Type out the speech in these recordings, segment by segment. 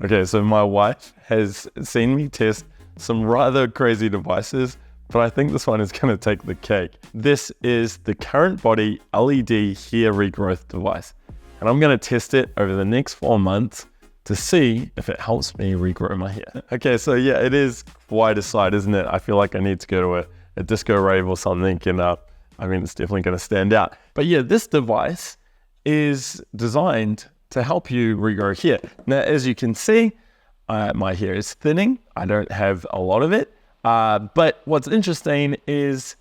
Okay, so my wife has seen me test some rather crazy devices, but I think this one is going to take the cake. This is the CurrentBody LED Hair Regrowth device, and I'm going to test it over the next 4 months to see if it helps me regrow my hair. Okay, so yeah, it is quite a sight, isn't it? I feel like I need to go to a disco rave or something, and I mean, it's definitely going to stand out. But yeah, this device is designed to help you regrow hair. Now, as you can see, my hair is thinning. I don't have a lot of it. But what's interesting is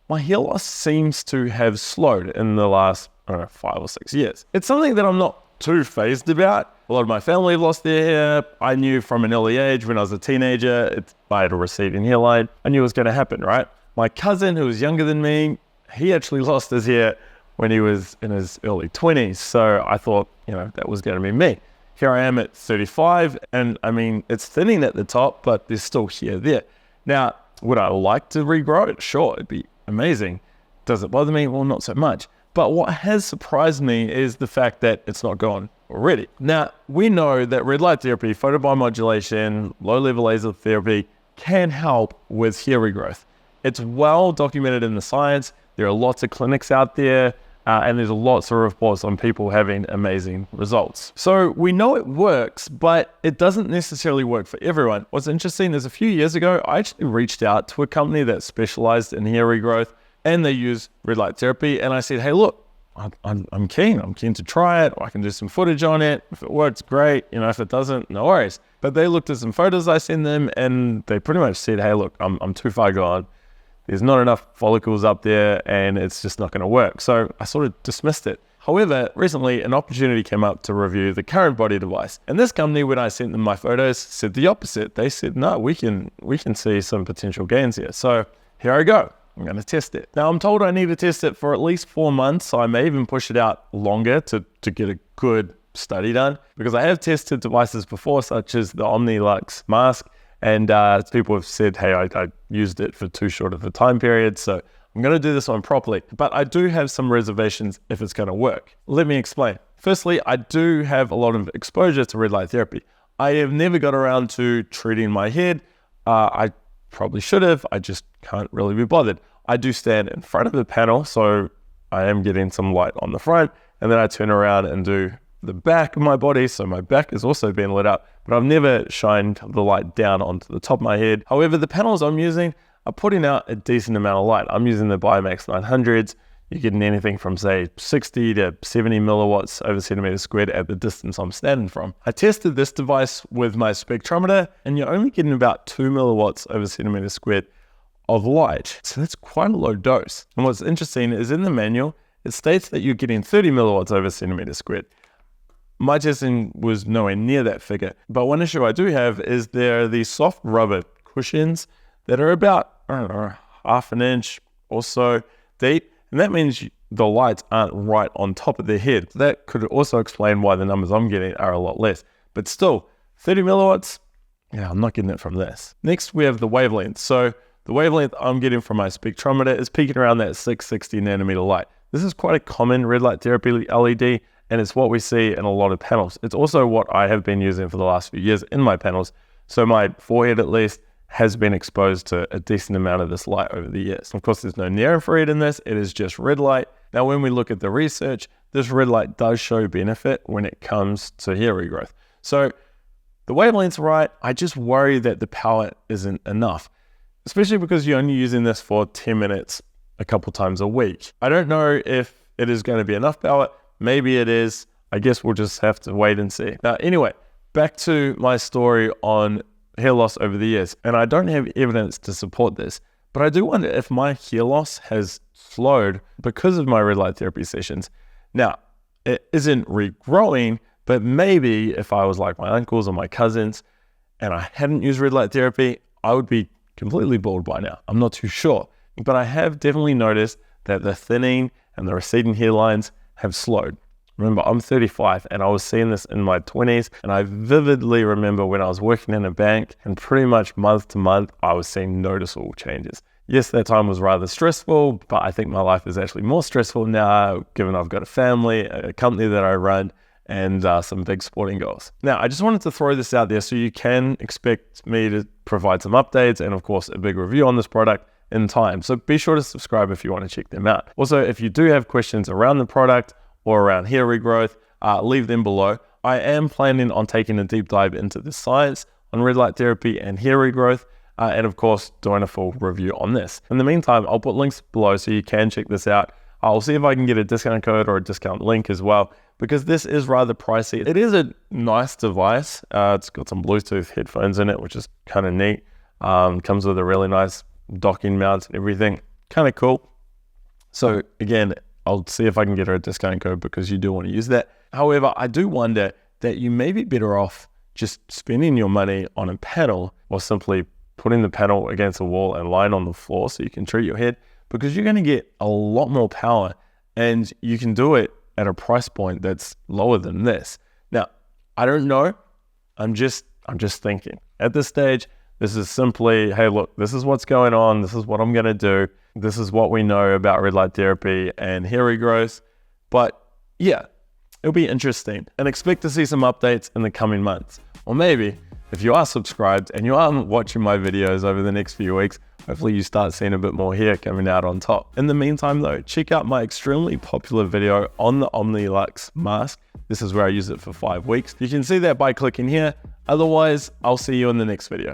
my hair loss seems to have slowed in the last, I don't know, 5 or 6 years. It's something that I'm not too fazed about. A lot of my family have lost their hair. I knew from an early age when I was a teenager, I had a receding hairline. I knew it was going to happen, right? My cousin, who was younger than me, he actually lost his hair when he was in his early 20s. So I thought, that was going to be me. Here I am at 35, and I mean, it's thinning at the top, but there's still hair there. Now, would I like to regrow it? Sure, it'd be amazing. Does it bother me? Well, not so much. But what has surprised me is the fact that it's not gone already. Now, we know that red light therapy, photobiomodulation, low-level laser therapy can help with hair regrowth. It's well documented in the science. There are lots of clinics out there, and there's lots of reports on people having amazing results. So we know it works, but it doesn't necessarily work for everyone. What's interesting is a few years ago, I actually reached out to a company that specialized in hair regrowth, and they use red light therapy. And I said, hey, look, I'm keen. I'm keen to try it. Or I can do some footage on it. If it works, great. If it doesn't, no worries. But they looked at some photos I sent them, and they pretty much said, hey, look, I'm too far gone. There's not enough follicles up there, and it's just not going to work. So I sort of dismissed it. However, recently an opportunity came up to review the CurrentBody device. And this company, when I sent them my photos, said the opposite. They said, no, we can see some potential gains here. So here I go. I'm going to test it. Now, I'm told I need to test it for at least 4 months. So I may even push it out longer to get a good study done, because I have tested devices before, such as the OmniLux mask. And people have said, hey, I used it for too short of a time period, so I'm going to do this one properly. But I do have some reservations if it's going to work. Let me explain. Firstly, I do have a lot of exposure to red light therapy. I have never got around to treating my head. I probably should have. I just can't really be bothered. I do stand in front of the panel, so I am getting some light on the front, and then I turn around and do the back of my body, so my back is also being lit up, but I've never shined the light down onto the top of my head. However, the panels I'm using are putting out a decent amount of light. I'm using the Biomax 900s. You're getting anything from, say, 60 to 70 milliwatts over centimeter squared at the distance I'm standing from. I tested this device with my spectrometer, and you're only getting about 2 milliwatts over centimeter squared of light. So that's quite a low dose. And what's interesting is in the manual, it states that you're getting 30 milliwatts over centimeter squared. My testing was nowhere near that figure. But one issue I do have is there are these soft rubber cushions that are about, I don't know, half an inch or so deep. And that means the lights aren't right on top of their head. That could also explain why the numbers I'm getting are a lot less. But still, 30 milliwatts, yeah, I'm not getting it from this. Next, we have the wavelength. So the wavelength I'm getting from my spectrometer is peaking around that 660 nanometer light. This is quite a common red light therapy LED, and it's what we see in a lot of panels. It's also what I have been using for the last few years in my panels. So my forehead, at least, has been exposed to a decent amount of this light over the years. Of course, there's no near infrared in this. It is just red light. Now, when we look at the research, this red light does show benefit when it comes to hair regrowth. So the wavelength's right. I just worry that the power isn't enough, especially because you're only using this for 10 minutes a couple times a week. I don't know if it is going to be enough power. Maybe it is. I guess we'll just have to wait and see. Now, anyway, back to my story on hair loss over the years. And I don't have evidence to support this, but I do wonder if my hair loss has slowed because of my red light therapy sessions. Now, it isn't regrowing, but maybe if I was like my uncles or my cousins and I hadn't used red light therapy, I would be completely bald by now. I'm not too sure. But I have definitely noticed that the thinning and the receding hairlines have slowed. Remember, I'm 35 and I was seeing this in my 20s, and I vividly remember when I was working in a bank, and pretty much month to month, I was seeing noticeable changes. Yes, that time was rather stressful, but I think my life is actually more stressful now, given I've got a family, a company that I run, and some big sporting goals. Now, I just wanted to throw this out there so you can expect me to provide some updates and of course a big review on this product in time. So be sure to subscribe if you want to check them out. Also, if you do have questions around the product or around hair regrowth, leave them below. I am planning on taking a deep dive into the science on red light therapy and hair regrowth, and of course doing a full review on this. In the meantime, I'll put links below so you can check this out. I'll see if I can get a discount code or a discount link as well, because this is rather pricey. It is a nice device. It's got some Bluetooth headphones in it, which is kind of neat. Comes with a really nice docking mount and everything. Kind of cool. So again, I'll see if I can get her a discount code because you do want to use that. However, I do wonder that you may be better off just spending your money on a panel or simply putting the panel against a wall and lying on the floor so you can treat your head, because you're going to get a lot more power and you can do it at a price point that's lower than this. Now, I don't know. I'm just thinking. At this stage, this is simply, hey, look, this is what's going on. This is what I'm going to do. This is what we know about red light therapy and hair regrowth. But yeah, it'll be interesting, and expect to see some updates in the coming months. Or maybe if you are subscribed and you are watching my videos over the next few weeks, hopefully you start seeing a bit more hair coming out on top. In the meantime though, check out my extremely popular video on the OmniLux mask. This is where I use it for 5 weeks. You can see that by clicking here. Otherwise, I'll see you in the next video.